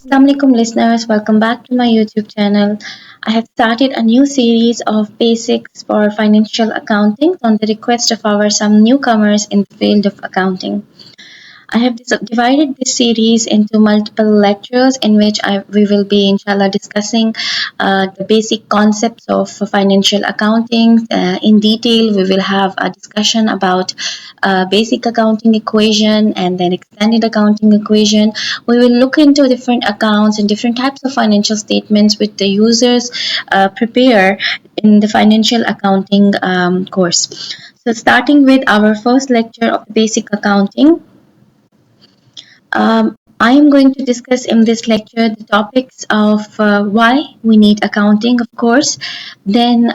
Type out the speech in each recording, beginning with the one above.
Assalamualaikum listeners, welcome back to my YouTube channel. I have started a new series of basics for financial accounting on the request of our some newcomers in the field of accounting. I have divided this series into multiple lectures in which we will be, inshallah, discussing the basic concepts of financial accounting. In detail, we will have a discussion about basic accounting equation and then extended accounting equation. We will look into different accounts and different types of financial statements which the users prepare in the financial accounting course. So, starting with our first lecture of basic accounting. I am going to discuss in this lecture the topics of why we need accounting, of course, then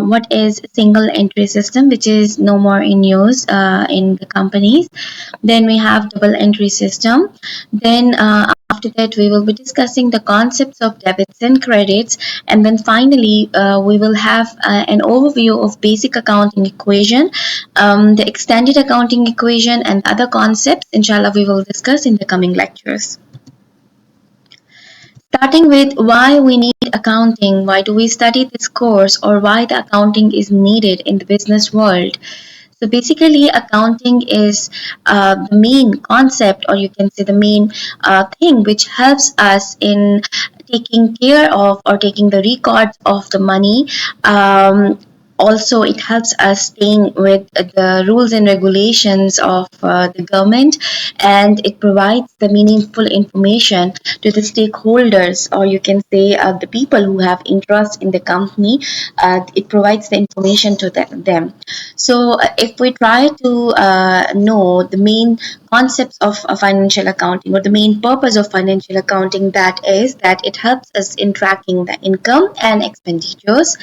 what is single entry system, which is no more in use in the companies, then we have double entry system, then after that we will be discussing the concepts of debits and credits, and then finally we will have an overview of basic accounting equation, the extended accounting equation, and other concepts, inshallah, we will discuss in the coming lectures. Starting with why we need accounting, why do we study this course, or why the accounting is needed in the business world. So basically, accounting is the main concept, or you can say the main thing which helps us in taking care of or taking the records of the money. Also, it helps us staying with the rules and regulations of the government, and it provides the meaningful information to the stakeholders, or you can say the people who have interest in the company. It provides the information to them. So, if we try to know the main concepts of financial accounting, or the main purpose of financial accounting, that is that it helps us in tracking the income and expenditures.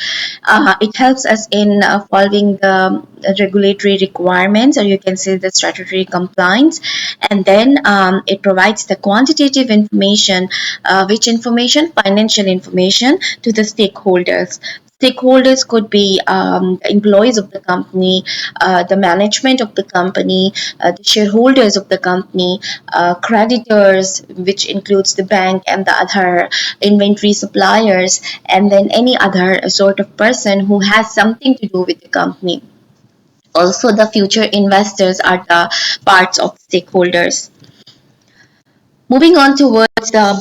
It helps us in following the regulatory requirements, or you can say the statutory compliance, and then it provides the quantitative information, which information, financial information, to the stakeholders. Stakeholders could be the employees of the company, the management of the company, the shareholders of the company, creditors, which includes the bank and the other inventory suppliers, and then any other sort of person who has something to do with the company. Also, the future investors are the parts of stakeholders. Moving on towards the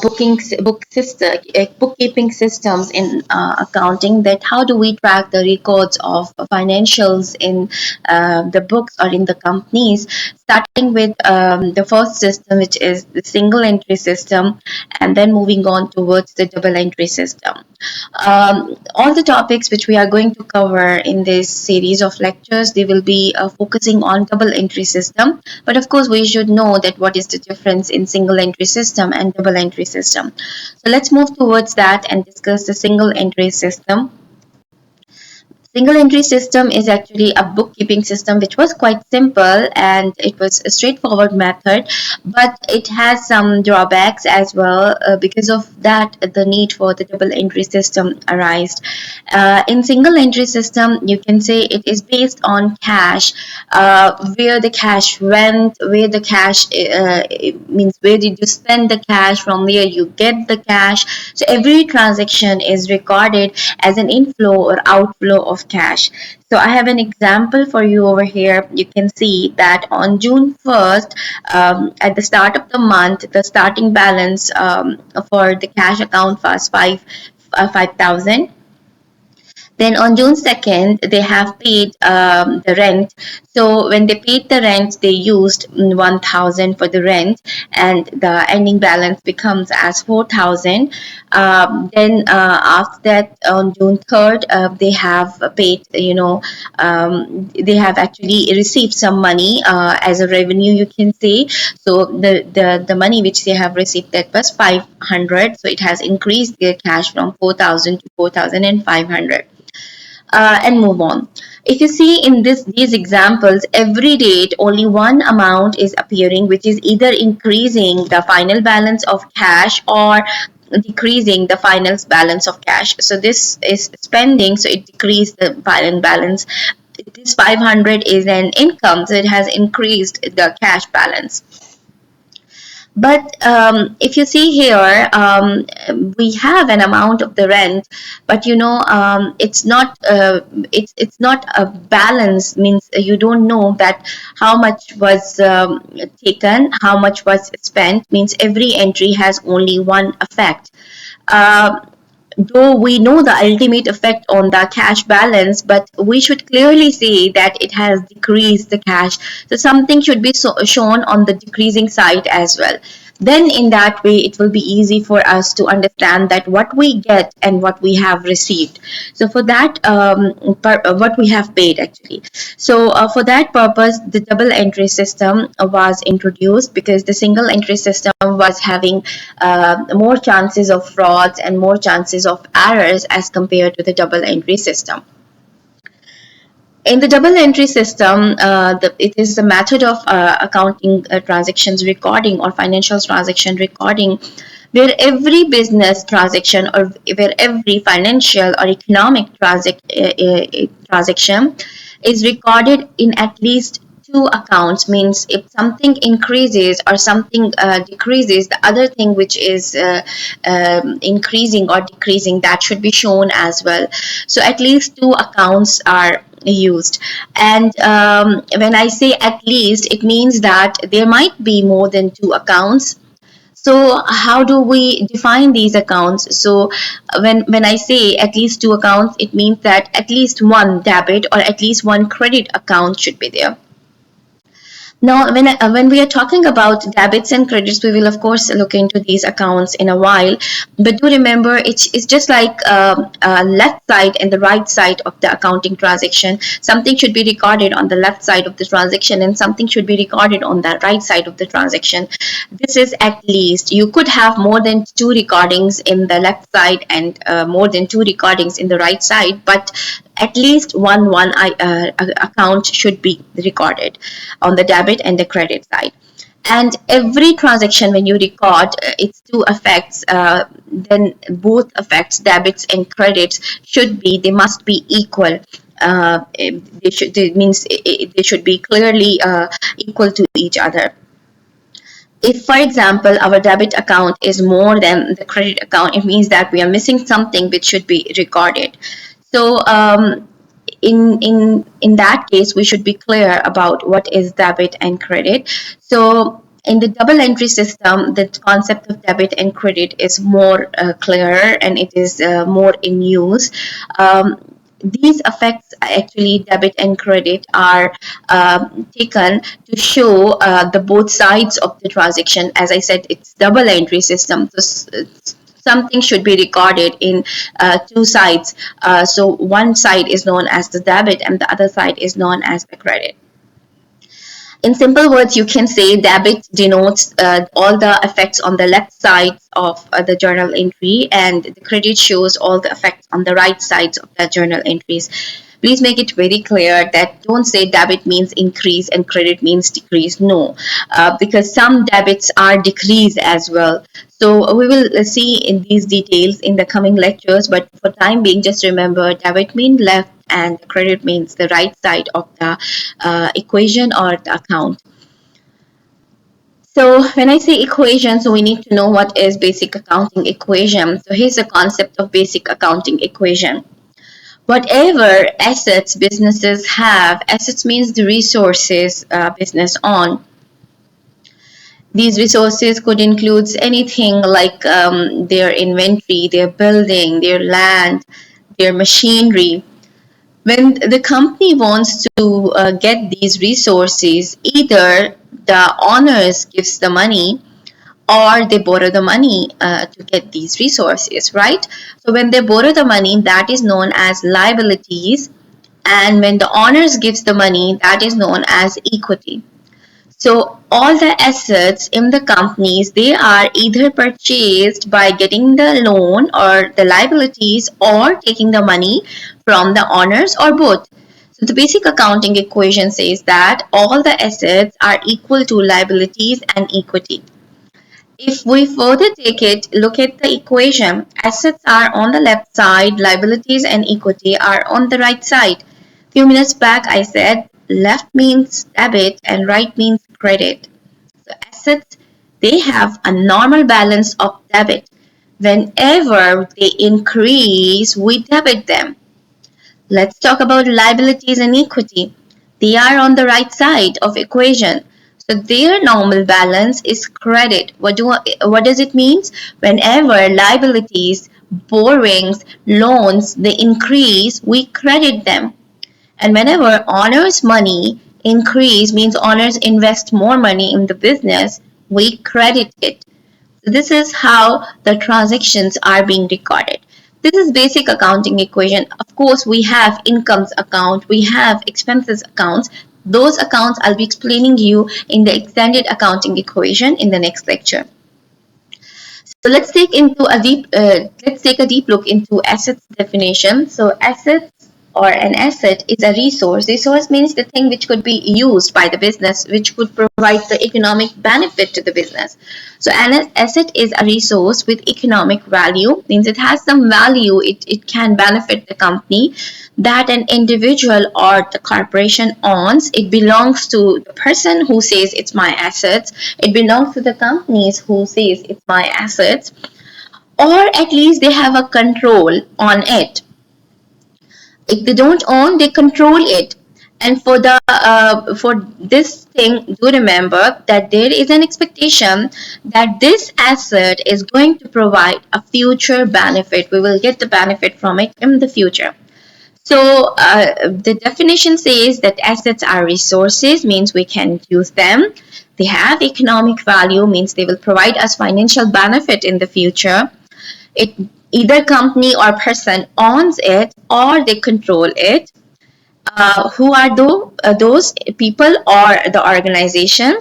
bookkeeping systems in accounting, that how do we track the records of financials in the books or in the companies, starting with the first system, which is the single entry system, and then moving on towards the double entry system. All the topics which we are going to cover in this series of lectures, they will be focusing on double entry system, but of course we should know that what is the difference in single entry system and double entry system. So let's move towards that and discuss the single entry system. Single entry system is actually a bookkeeping system which was quite simple, and it was a straightforward method, but it has some drawbacks as well. Because of that, the need for the double entry system arised. In single entry system, you can say it is based on cash, where the cash went, where the cash means where did you spend the cash, from where you get the cash. So every transaction is recorded as an inflow or outflow of cash. So I have an example for you over here. You can see that on June 1st, at the start of the month, the starting balance for the cash account was 5,000. Then on June 2nd, they have paid the rent. So when they paid the rent, they used 1,000 for the rent, and the ending balance becomes as 4,000. Then after that, on June 3rd, they have paid, they have actually received some money as a revenue, you can say. So the money which they have received, that was 500. So it has increased their cash from 4,000 to 4,500. And move on. If you see in these examples, every date only one amount is appearing, which is either increasing the final balance of cash or decreasing the final balance of cash. So this is spending, so it decreased the final balance. This 500 is an income, so it has increased the cash balance. But if you see here, we have an amount of the rent, but it's not a balance. Means you don't know that how much was taken, how much was spent. Means every entry has only one effect. Uh, though we know the ultimate effect on the cash balance, but we should clearly say that it has decreased the cash. So something should be shown on the decreasing side as well. Then in that way, it will be easy for us to understand that what we get and what we have received. So for that, what we have paid actually. So for that purpose, the double entry system was introduced, because the single entry system was having more chances of frauds and more chances of errors as compared to the double entry system. In the double entry system, it is the method of accounting transactions recording or financial transaction recording, where every business transaction or where every financial or economic transaction is recorded in at least two accounts. Means if something increases or something decreases, the other thing which is increasing or decreasing, that should be shown as well. So at least two accounts are used. And when I say at least, it means that there might be more than two accounts. So how do we define these accounts? So when I say at least two accounts, it means that at least one debit or at least one credit account should be there. Now, when we are talking about debits and credits, we will of course look into these accounts in a while. But do remember, it's just like left side and the right side of the accounting transaction. Something should be recorded on the left side of the transaction, and something should be recorded on the right side of the transaction. This is at least. You could have more than two recordings in the left side and more than two recordings in the right side, but at least one account should be recorded on the debit and the credit side. And every transaction, when you record its two effects, then both effects, debits and credits, they must be equal. It means they should be clearly equal to each other. If, for example, our debit account is more than the credit account, it means that we are missing something which should be recorded. So in that case, we should be clear about what is debit and credit. So in the double entry system, the concept of debit and credit is more clearer, and it is more in use. These effects, actually debit and credit, are taken to show the both sides of the transaction. As I said, it's double entry system, so something should be recorded in two sides. So one side is known as the debit and the other side is known as the credit. In simple words, you can say debit denotes all the effects on the left side of the journal entry, and the credit shows all the effects on the right sides of the journal entries. Please make it very clear that don't say debit means increase and credit means decrease. No, because some debits are decrease as well. So we will see in these details in the coming lectures, but for time being, just remember debit means left and credit means the right side of the equation or the account. So when I say equation, so we need to know what is basic accounting equation. So here's the concept of basic accounting equation. Whatever assets businesses have, assets means the resources business own. These resources could include anything like their inventory, their building, their land, their machinery. When the company wants to get these resources, either the owners gives the money or they borrow the money to get these resources, right? So when they borrow the money, that is known as liabilities, and when the owners gives the money, that is known as equity. So all the assets in the companies, they are either purchased by getting the loan or the liabilities, or taking the money from the owners, or both. So the basic accounting equation says that all the assets are equal to liabilities and equity. If we further take it, look at the equation. Assets are on the left side, liabilities and equity are on the right side. Few minutes back I said left means debit and right means credit. So assets they have a normal balance of debit. Whenever they increase, we debit them. Let's talk about liabilities and equity. They are on the right side of equation. So their normal balance is credit. What does it mean? Whenever liabilities, borrowings, loans, they increase, we credit them. And whenever owners' money increase means owners invest more money in the business, we credit it. So this is how the transactions are being recorded. This is basic accounting equation. Of course, we have incomes account, we have expenses accounts. Those accounts I'll be explaining you in the extended accounting equation in the next lecture. So let's take a deep look into assets definition. So assets or an asset is a resource. Resource means the thing which could be used by the business, which could provide the economic benefit to the business. So an asset is a resource with economic value, means it has some value, it can benefit the company that an individual or the corporation owns. It belongs to the person who says it's my assets. It belongs to the companies who says it's my assets, or at least they have a control on it. If they don't own, they control it. And for this thing, do remember that there is an expectation that this asset is going to provide a future benefit. We will get the benefit from it in the future. So the definition says that assets are resources, means we can use them. They have economic value, means they will provide us financial benefit in the future. It either company or person owns it or they control it. Who are those people or the organization?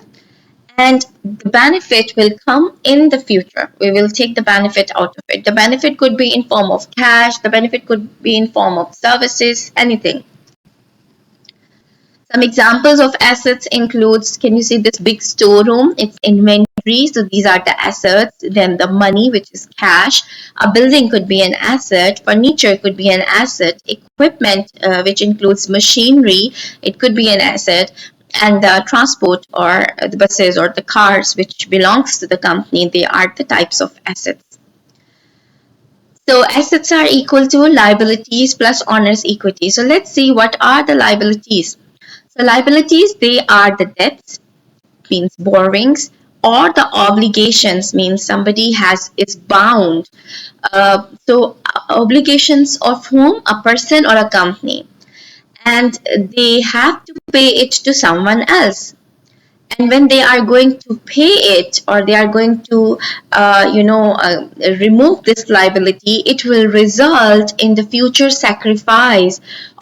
And the benefit will come in the future. We will take the benefit out of it. The benefit could be in form of cash, the benefit could be in form of services, anything. Some examples of assets includes, can you see this big storeroom? It's inventory, so these are the assets. Then the money, which is cash. A building could be an asset. Furniture could be an asset. Equipment, which includes machinery, it could be an asset. And the transport or the buses or the cars, which belongs to the company, they are the types of assets. So assets are equal to liabilities plus owner's equity. So let's see what are the liabilities. So liabilities, they are the debts, means borrowings, or the obligations, means somebody is bound. Obligations of whom? A person or a company. And they have to pay it to someone else. And when they are going to pay it or they are going to remove this liability, it will result in the future sacrifice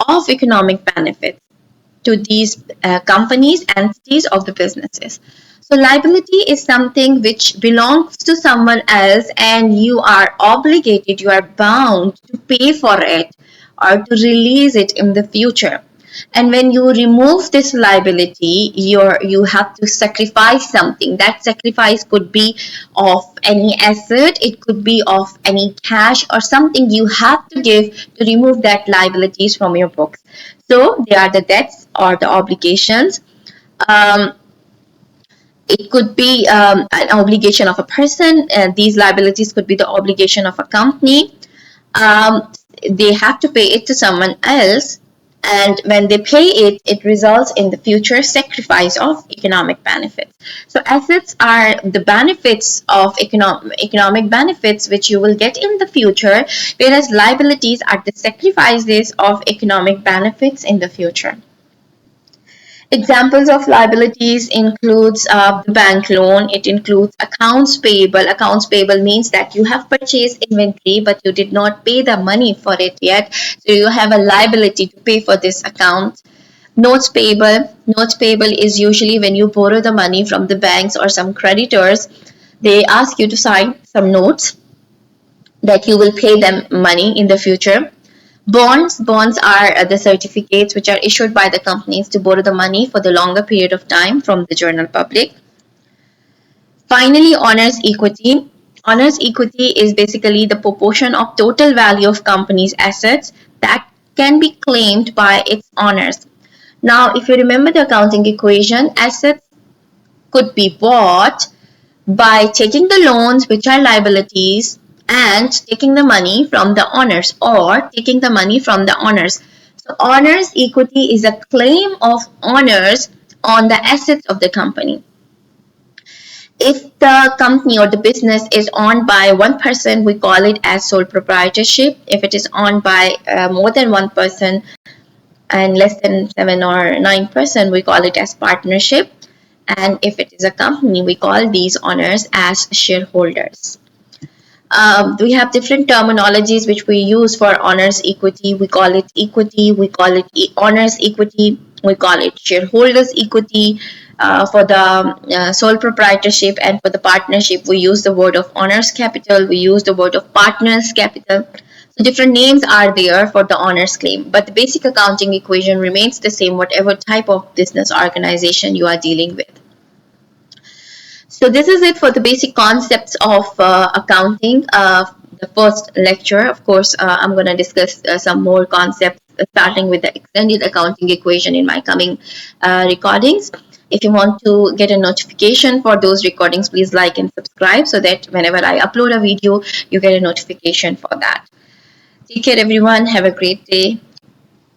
of economic benefits to these companies, entities of the businesses. So liability is something which belongs to someone else and you are obligated, you are bound to pay for it or to release it in the future. And when you remove this liability, you have to sacrifice something. That sacrifice could be of any asset, it could be of any cash or something you have to give to remove that liabilities from your books. So they are the debts or the obligations. It could be an obligation of a person, and these liabilities could be the obligation of a company. They have to pay it to someone else, and when they pay it, it results in the future sacrifice of economic benefits. So assets are the benefits of economic benefits which you will get in the future, whereas liabilities are the sacrifices of economic benefits in the future. Examples of liabilities includes the bank loan. It includes accounts payable. Accounts payable means that you have purchased inventory but you did not pay the money for it yet. So you have a liability to pay for this account. Notes payable. Notes payable is usually when you borrow the money from the banks or some creditors. They ask you to sign some notes that you will pay them money in the future. Bonds are the certificates which are issued by the companies to borrow the money for the longer period of time from the general public. Finally, owner's equity. Owner's equity is basically the proportion of total value of company's assets that can be claimed by its owners. Now, if you remember the accounting equation, assets could be bought by taking the loans, which are liabilities, and taking the money from the owners, or taking the money from the owners. So owners equity is a claim of owners on the assets of the company. If the company or the business is owned by one person, we call it as sole proprietorship. If it is owned by more than one person and less than 7 or 9%, we call it as partnership. And if it is a company, we call these owners as shareholders. We have different terminologies which we use for owners equity. We call it equity, we call it owners equity, we call it shareholders equity. For the sole proprietorship and for the partnership, we use the word of owners capital, we use the word of partners capital. So different names are there for the owners claim, but the basic accounting equation remains the same whatever type of business organization you are dealing with. So this is it for the basic concepts of accounting. The first lecture, of course, I'm going to discuss some more concepts starting with the extended accounting equation in my coming recordings. If you want to get a notification for those recordings, please like and subscribe so that whenever I upload a video, you get a notification for that. Take care, everyone. Have a great day.